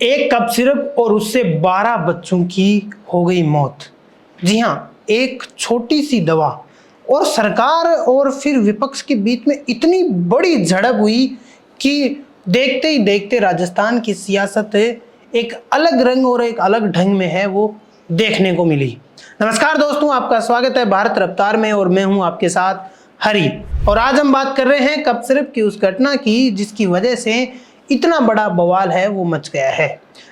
एक cup syrup और उससे 12 बच्चों की हो गई मौत। जी हाँ, एक छोटी सी दवा और सरकार और फिर विपक्ष के बीच में इतनी बड़ी झड़प हुई कि देखते ही देखते राजस्थान की सियासत एक अलग रंग और एक अलग ढंग में है वो देखने को मिली। नमस्कार दोस्तों, आपका स्वागत है भारत रफ्तार में और मैं हूं आपके साथ हरी। और आज हम बात कर रहे हैं कप सिरप की उस घटना की जिसकी वजह से इतना बड़ा बवाल है वो मच गया है।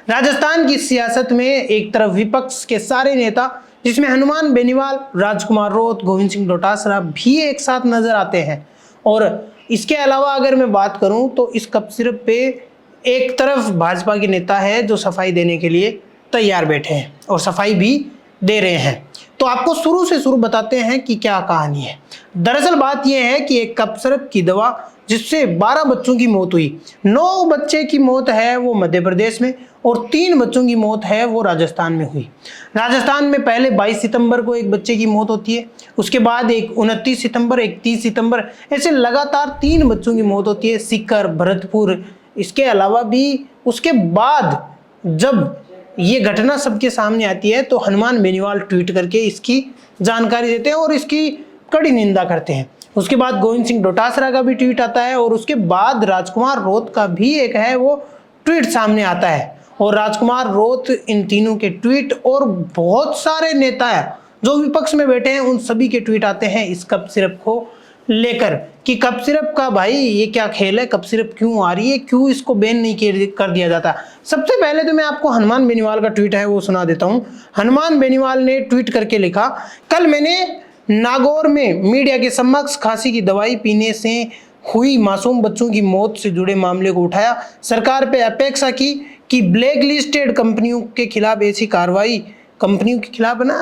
राजस्थान की सियासत में एक तरफ विपक्ष के सारे नेता जिसमें हनुमान बेनीवाल, राजकुमार रोत, गोविंद सिंह डोटासरा भी एक साथ नजर आते हैं। और इसके अलावा अगर मैं बात करूं तो इस कप सिरप पे एक तरफ भाजपा के नेता है जो सफाई देने के लिए तैयार बैठे हैं और सफाई भी दे रहे हैं। तो आपको शुरू से शुरू बताते हैं कि क्या कहानी है। दरअसल बात यह है कि एक कप सिरप की दवा जिससे 12 बच्चों की मौत हुई, 9 बच्चे की मौत है वो मध्य प्रदेश में और 3 बच्चों की मौत है वो राजस्थान में हुई। राजस्थान में पहले 22 सितंबर को एक बच्चे की मौत होती है, उसके बाद एक 29 सितंबर, एक 30 सितंबर, ऐसे लगातार 3 बच्चों की मौत होती है, सीकर, भरतपुर। इसके अलावा भी उसके बाद जब ये घटना सबके सामने आती है तो हनुमान बेनीवाल ट्वीट करके इसकी जानकारी देते हैं और इसकी कड़ी निंदा करते हैं। उसके बाद गोविंद सिंह डोटासरा का भी ट्वीट आता है और उसके बाद राजकुमार रोत का भी एक है वो ट्वीट सामने आता है। और राजकुमार रोत, इन तीनों के ट्वीट और बहुत सारे नेता जो विपक्ष में बैठे हैं उन सभी के ट्वीट आते हैं इस कप सिरप को लेकर कि कप सिरप का भाई ये क्या खेल है, कप सिरप क्यों आ रही है, क्यों इसको बैन नहीं कर दिया जाता। सबसे पहले तो मैं आपको हनुमान बेनीवाल का ट्वीट है वो सुना देता हूं। हनुमान बेनीवाल ने ट्वीट करके लिखा, कल मैंने नागौर में मीडिया के समक्ष खांसी की दवाई पीने से हुई मासूम बच्चों की मौत से जुड़े मामले को उठाया। सरकार पे अपेक्षा की कि ब्लैक लिस्टेड कंपनियों के खिलाफ ऐसी कार्रवाई, कंपनियों के खिलाफ है ना,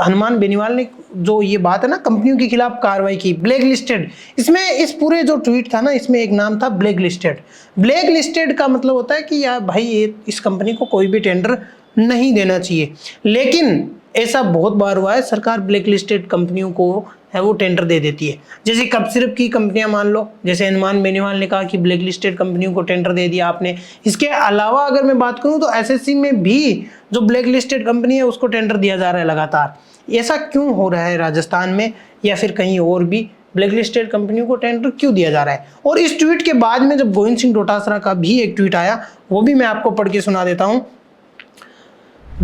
हनुमान बेनीवाल ने जो ये बात है ना कंपनियों के खिलाफ कार्रवाई की, ब्लैक लिस्टेड। इसमें इस पूरे जो ट्वीट था ना इसमें एक नाम था ब्लैक लिस्टेड। ब्लैक लिस्टेड का मतलब होता है कि यार भाई ये इस कंपनी को कोई भी टेंडर नहीं देना चाहिए। लेकिन ऐसा बहुत बार हुआ है, सरकार ब्लैक लिस्टेड कंपनियों को है वो टेंडर दे देती है। जैसे कप सिरप की कंपनियां मान लो, जैसे हनुमान बेनीवाल ने कहा कि ब्लैक लिस्टेड कंपनियों को टेंडर दे दिया आपने। इसके अलावा अगर मैं बात करूं तो एसएससी में भी जो ब्लैक लिस्टेड कंपनी है उसको टेंडर दिया जा रहा है लगातार। ऐसा क्यों हो रहा है राजस्थान में या फिर कहीं और भी ब्लैक लिस्टेड कंपनियों को टेंडर क्यों दिया जा रहा है। और इस ट्वीट के बाद में जब गोविंद सिंह डोटासरा का भी एक ट्वीट आया वो भी मैं आपको पढ़ के सुना देता हूं।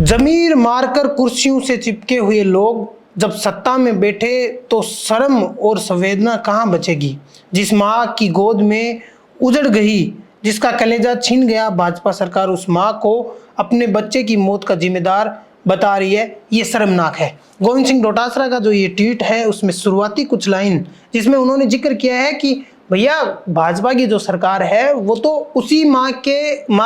जमीर मारकर कुर्सियों से चिपके हुए लोग जब सत्ता में बैठे तो शर्म और संवेदना कहाँ बचेगी। जिस माँ की गोद में उजड़ गई, जिसका कलेजा छीन गया, भाजपा सरकार उस माँ को अपने बच्चे की मौत का जिम्मेदार बता रही है। ये शर्मनाक है। गोविंद सिंह डोटासरा का जो ये ट्वीट है उसमें शुरुआती कुछ लाइन जिसमें उन्होंने जिक्र किया है कि भैया भाजपा की जो सरकार है वो तो उसी माँ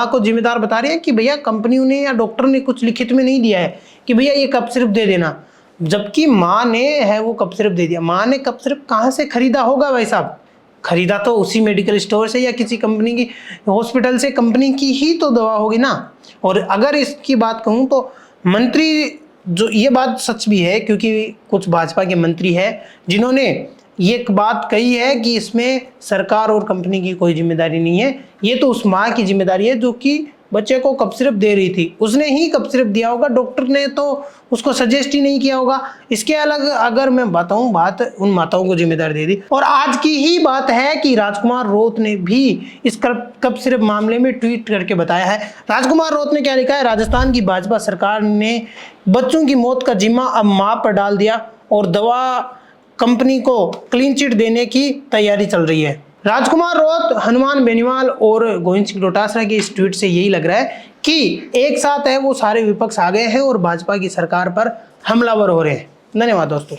को जिम्मेदार बता रही है कि भैया कंपनियों ने या डॉक्टर ने कुछ लिखित में नहीं दिया है कि भैया ये कप सिरप दे देना, जबकि माँ ने है वो कप सिरप दे दिया। माँ ने कप सिरप कहाँ से खरीदा होगा भाई साहब? खरीदा तो उसी मेडिकल स्टोर से या किसी कंपनी की हॉस्पिटल से, कंपनी की ही तो दवा होगी ना। और अगर इसकी बात कहूँ तो मंत्री, जो ये बात सच भी है क्योंकि कुछ भाजपा के मंत्री है जिन्होंने ये एक बात कही है कि इसमें सरकार और कंपनी की कोई जिम्मेदारी नहीं है, ये तो उस माँ की जिम्मेदारी है जो कि बच्चे को कप सिरप दे रही थी, उसने ही कप सिरप दिया होगा, डॉक्टर ने तो उसको सजेस्ट ही नहीं किया होगा। इसके अलग अगर मैं बताऊं बात, उन माताओं को जिम्मेदारी दे दी। और आज की ही बात है कि राजकुमार रोत ने भी इस कप सिरप मामले में ट्वीट करके बताया है। राजकुमार रोत ने क्या लिखा है, राजस्थान की भाजपा सरकार ने बच्चों की मौत का जिम्मा अब माँ पर डाल दिया और दवा कंपनी को क्लीन चिट देने की तैयारी चल रही है। राजकुमार रोत, हनुमान बेनीवाल और गोविंद सिंह डोटासरा के इस ट्वीट से यही लग रहा है कि एक साथ है वो सारे विपक्ष आ गए हैं और भाजपा की सरकार पर हमलावर हो रहे हैं। धन्यवाद दोस्तों।